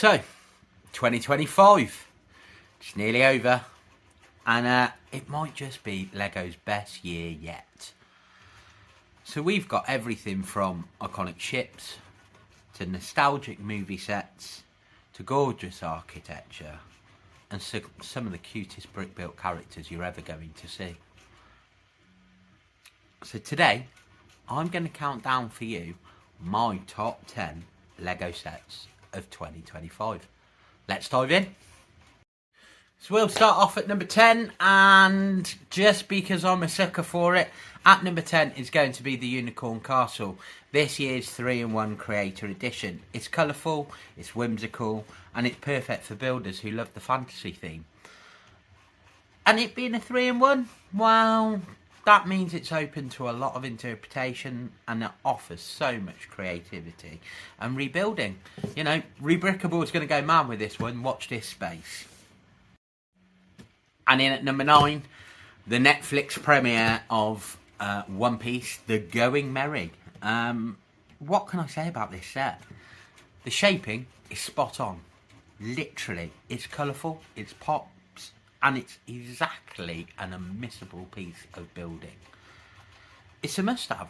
So, 2025, it's nearly over, and it might just be LEGO's best year yet. So we've got everything from iconic ships, to nostalgic movie sets, to gorgeous architecture, and some of the cutest brick-built characters you're ever going to see. So today, I'm going to count down for you my top 10 LEGO sets of 2025. Let's dive in. So we'll start off at number 10, and just because I'm a sucker for it, at number 10 is going to be the Unicorn Castle, this year's 3-in-1 Creator Edition. It's colourful, it's whimsical, and it's perfect for builders who love the fantasy theme. And it being a 3-in-1, well, that means it's open to a lot of interpretation, and it offers so much creativity and rebuilding. You know, Rebrickable is going to go mad with this one. Watch this space. And in at number 9, the Netflix premiere of One Piece, The Going Merry. What can I say about this set? The shaping is spot on. Literally, it's colourful, it's pops, and it's exactly an unmissable piece of building. It's a must-have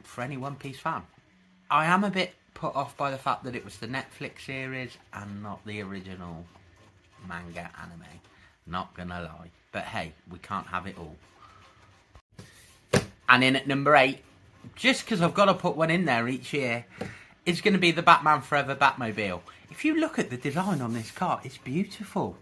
for any One Piece fan. I am a bit put off by the fact that it was the Netflix series and not the original manga anime. Not gonna lie. But hey, we can't have it all. And in at number 8, just because I've got to put one in there each year, it's going to be the Batman Forever Batmobile. If you look at the design on this car, it's beautiful.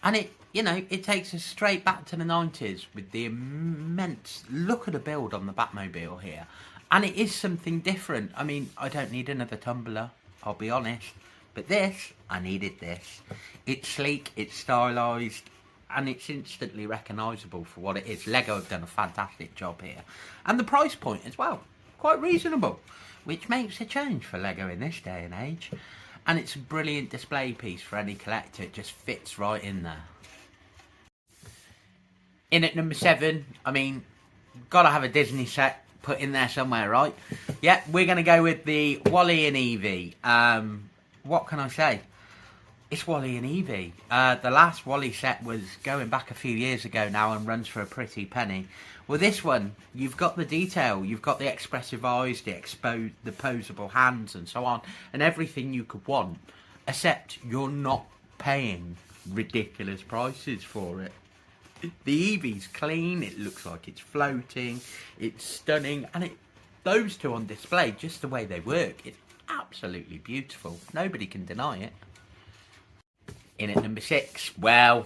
And it takes us straight back to the 90s with the immense look at the build on the Batmobile here. And it is something different. I mean, I don't need another tumbler, I'll be honest. But this, I needed this. It's sleek, it's stylised, and it's instantly recognisable for what it is. LEGO have done a fantastic job here. And the price point as well, quite reasonable, which makes a change for LEGO in this day and age. And it's a brilliant display piece for any collector. It just fits right in there. In at number 7, I mean, gotta have a Disney set put in there somewhere, right? Yeah, we're going to go with the WALL-E and Eevee. What can I say? It's WALL-E and Eevee. The last WALL-E set was going back a few years ago now and runs for a pretty penny. Well, this one, you've got the detail, you've got the expressive eyes, the posable hands and so on, and everything you could want, except you're not paying ridiculous prices for it. The Eevee's clean, it looks like it's floating, it's stunning, and those two on display, just the way they work, it's absolutely beautiful. Nobody can deny it. In at number 6, well,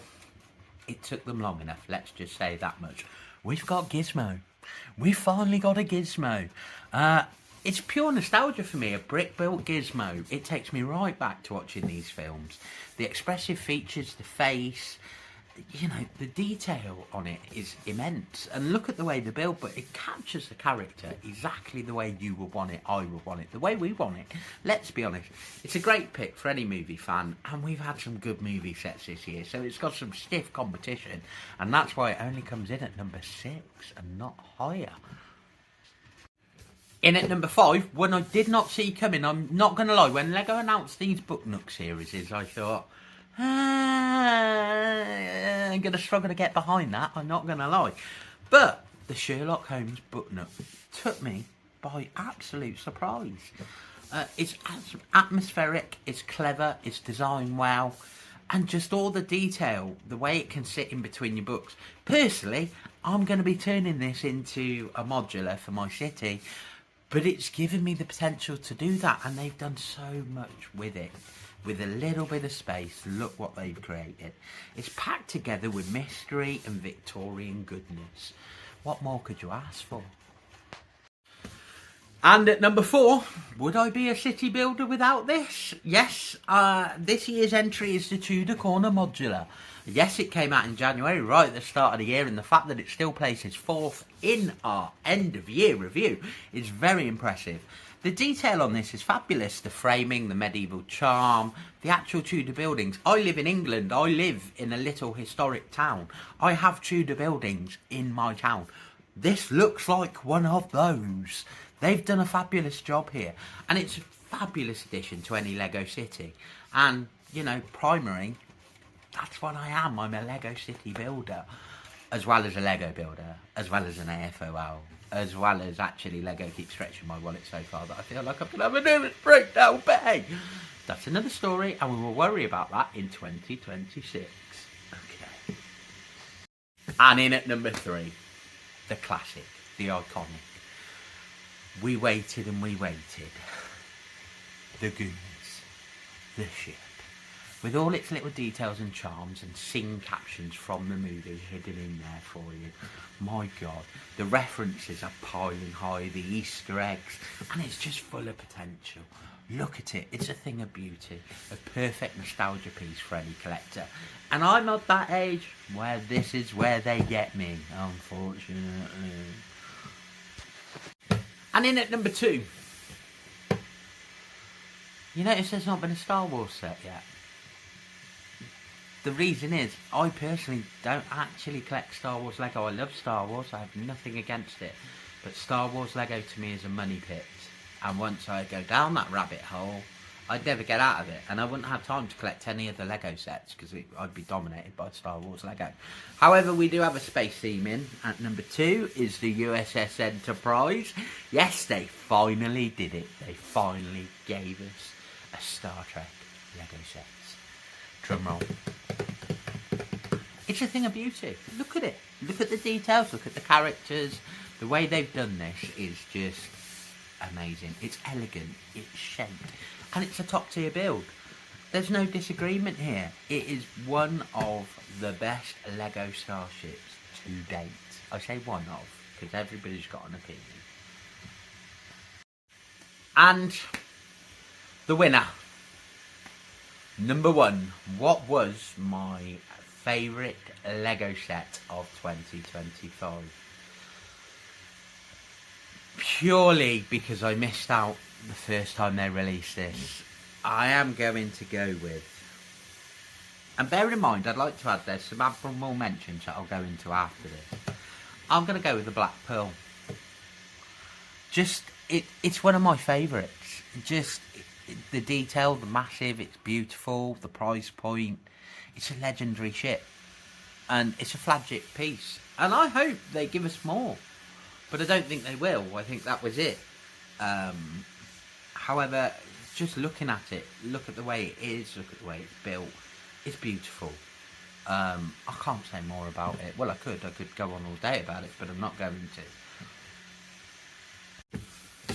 it took them long enough, let's just say that much. We've got Gizmo. We've finally got a Gizmo. It's pure nostalgia for me, a brick-built Gizmo. It takes me right back to watching these films. The expressive features, the face, the detail on it is immense. And look at the way they build, but it captures the character exactly the way you would want it, I would want it, the way we want it. Let's be honest, it's a great pick for any movie fan, and we've had some good movie sets this year, so it's got some stiff competition, and that's why it only comes in at number 6 and not higher. In at number 5, one I did not see coming, I'm not going to lie, when LEGO announced these Book Nook series, I thought, I'm going to struggle to get behind that, I'm not going to lie. But the Sherlock Holmes Book Nook took me by absolute surprise. It's atmospheric, it's clever, it's designed well, and just all the detail, the way it can sit in between your books. Personally, I'm going to be turning this into a modular for my city, but it's given me the potential to do that, and they've done so much with it. With a little bit of space, look what they've created. It's packed together with mystery and Victorian goodness. What more could you ask for? And at number 4, would I be a city builder without this? Yes, this year's entry is the Tudor Corner Modular. Yes, it came out in January, right at the start of the year, and the fact that it still places 4th in our end of year review is very impressive. The detail on this is fabulous. The framing, the medieval charm, the actual Tudor buildings. I live in England. I live in a little historic town. I have Tudor buildings in my town. This looks like one of those. They've done a fabulous job here. And it's a fabulous addition to any LEGO city. And you know, primary, that's what I am. I'm a Lego City builder, as well as a Lego builder, as well as an AFOL, as well as actually Lego keeps stretching my wallet so far that I feel like I'm going to have a nervous breakdown, but hey, that's another story, and we will worry about that in 2026. Okay. And in at number 3, the classic, the iconic. We waited and we waited. The Goonies, the ship. With all its little details and charms and scene captions from the movie hidden in there for you. My God, the references are piling high, the Easter eggs, and it's just full of potential. Look at it, it's a thing of beauty, a perfect nostalgia piece for any collector. And I'm at that age where this is where they get me, unfortunately. And in at number 2, you notice there's not been a Star Wars set yet. The reason is, I personally don't actually collect Star Wars Lego. I love Star Wars, I have nothing against it. But Star Wars Lego to me is a money pit. And once I go down that rabbit hole, I'd never get out of it. And I wouldn't have time to collect any of the Lego sets, because I'd be dominated by Star Wars Lego. However, we do have a space theme in. At number 2 is the USS Enterprise. Yes, they finally did it. They finally gave us a Star Trek Lego set. Drum roll. It's a thing of beauty. Look at it. Look at the details. Look at the characters. The way they've done this is just amazing. It's elegant. It's shaped. And it's a top tier build. There's no disagreement here. It is one of the best Lego starships to date. I say one of, because everybody's got an opinion. And the winner. Number 1, what was my favourite Lego set of 2025? Purely because I missed out the first time they released this, I am going to go with, and bear in mind, I'd like to add there's some admirable mentions that I'll go into after this. I'm going to go with the Black Pearl. Just, it's one of my favourites. Just, the detail, the massive, it's beautiful, the price point, it's a legendary ship, and it's a flagship piece, and I hope they give us more, but I don't think they will. I think that was it. However, just looking at it, look at the way it is, look at the way it's built, it's beautiful. I can't say more about it. Well, I could go on all day about it, but I'm not going to.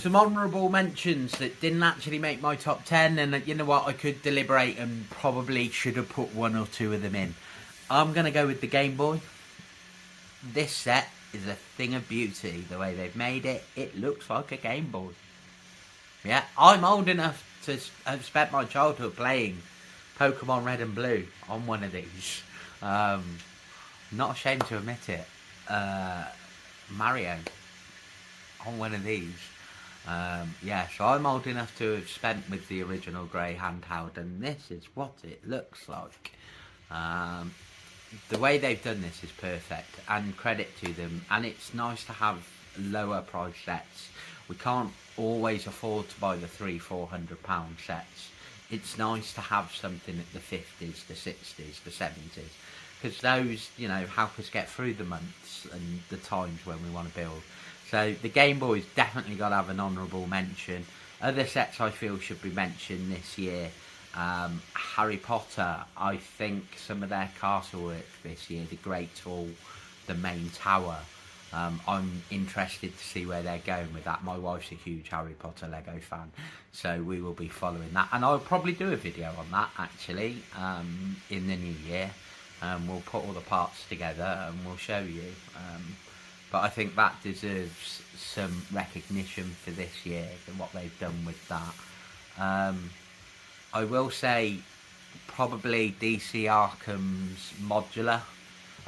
Some honourable mentions that didn't actually make my top 10, and you know what, I could deliberate and probably should have put 1 or 2 of them in. I'm going to go with the Game Boy. This set is a thing of beauty. The way they've made it, it looks like a Game Boy. Yeah, I'm old enough to have spent my childhood playing Pokemon Red and Blue on one of these. Not ashamed to admit it. Mario on one of these. Yeah, so I'm old enough to have spent with the original grey handheld, and this is what it looks like. The way they've done this is perfect, and credit to them, and it's nice to have lower price sets. We can't always afford to buy the £300-400 sets. It's nice to have something at the 50s, the 60s, the 70s, because those, you know, help us get through the months and the times when we want to build. So the Game Boy's definitely got to have an honourable mention. Other sets I feel should be mentioned this year. Harry Potter, I think some of their castle work this year, the Great Hall, the main tower, I'm interested to see where they're going with that. My wife's a huge Harry Potter Lego fan, so we will be following that. And I'll probably do a video on that, actually, in the new year. We'll put all the parts together and we'll show you. But I think that deserves some recognition for this year and what they've done with that. I will say probably DC Arkham's modular.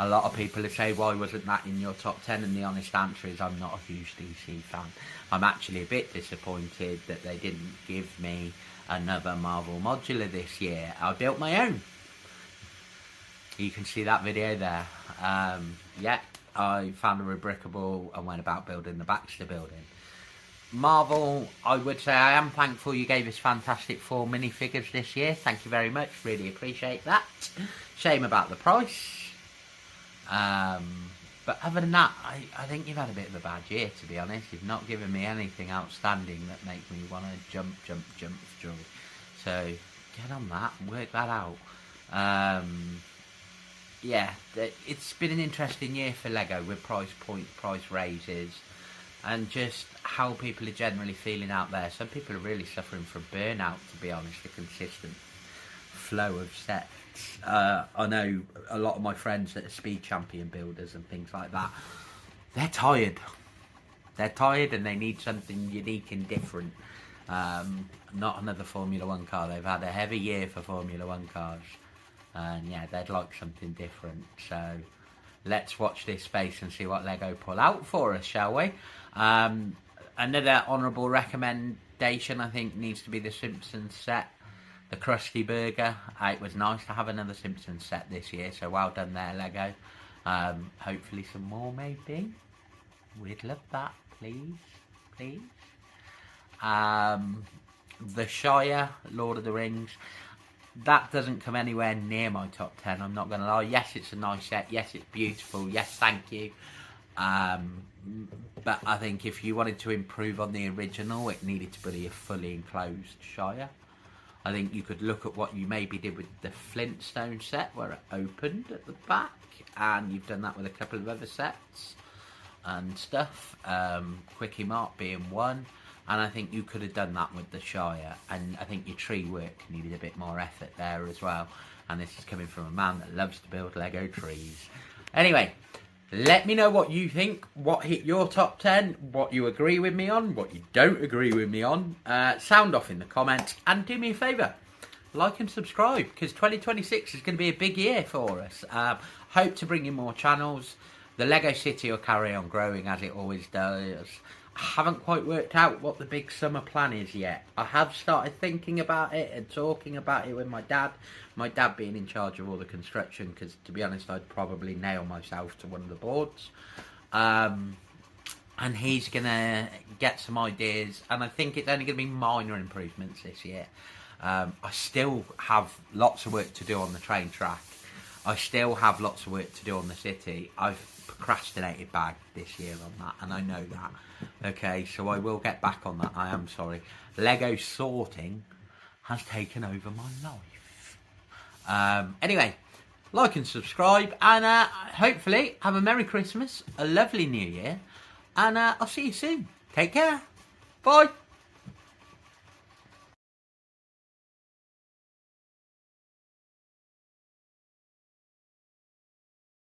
A lot of people have said, why wasn't that in your top 10? And the honest answer is I'm not a huge DC fan. I'm actually a bit disappointed that they didn't give me another Marvel modular this year. I built my own. You can see that video there. Yeah, I found a Rebrickable and went about building the Baxter building. Marvel, I would say I am thankful you gave us Fantastic Four minifigures this year. Thank you very much. Really appreciate that. Shame about the price. But other than that, I think you've had a bit of a bad year, to be honest. You've not given me anything outstanding that makes me want to jump for joy. So get on that and work that out. Yeah, it's been an interesting year for Lego with price raises, and just how people are generally feeling out there. Some people are really suffering from burnout, to be honest, the consistent flow of sets. I know a lot of my friends that are speed champion builders and things like that, they're tired. They're tired and they need something unique and different. Not another Formula 1 car. They've had a heavy year for Formula 1 cars. And yeah, they'd like something different. So let's watch this space and see what Lego pull out for us, shall we? Another honourable recommendation, I think, needs to be the Simpsons set. The Krusty Burger. It was nice to have another Simpsons set this year, so well done there, Lego. Hopefully some more, maybe. We'd love that, please. Please. The Shire, Lord of the Rings. That doesn't come anywhere near my top 10, I'm not going to lie. Yes, it's a nice set. Yes, it's beautiful. Yes, thank you. But I think if you wanted to improve on the original, it needed to be a fully enclosed Shire. I think you could look at what you maybe did with the Flintstone set, where it opened at the back, and you've done that with a couple of other sets and stuff. Quickie Mart being one, and I think you could have done that with the Shire. And I think your tree work needed a bit more effort there as well. And this is coming from a man that loves to build Lego trees. Anyway, let me know what you think, what hit your top 10, what you agree with me on, what you don't agree with me on. Sound off in the comments, and do me a favour, like and subscribe, because 2026 is going to be a big year for us. Hope to bring you more channels. The Lego City will carry on growing as it always does. I haven't quite worked out what the big summer plan is yet. I have started thinking about it and talking about it with my dad. My dad being in charge of all the construction, because to be honest, I'd probably nail myself to one of the boards. And he's going to get some ideas, and I think it's only going to be minor improvements this year. I still have lots of work to do on the train track. I still have lots of work to do on the city. I've procrastinated bad this year on that, and I know that. Okay, so I will get back on that. I am sorry. Lego sorting has taken over my life. Anyway, like and subscribe, and hopefully have a Merry Christmas, a lovely New Year, and I'll see you soon. Take care. Bye.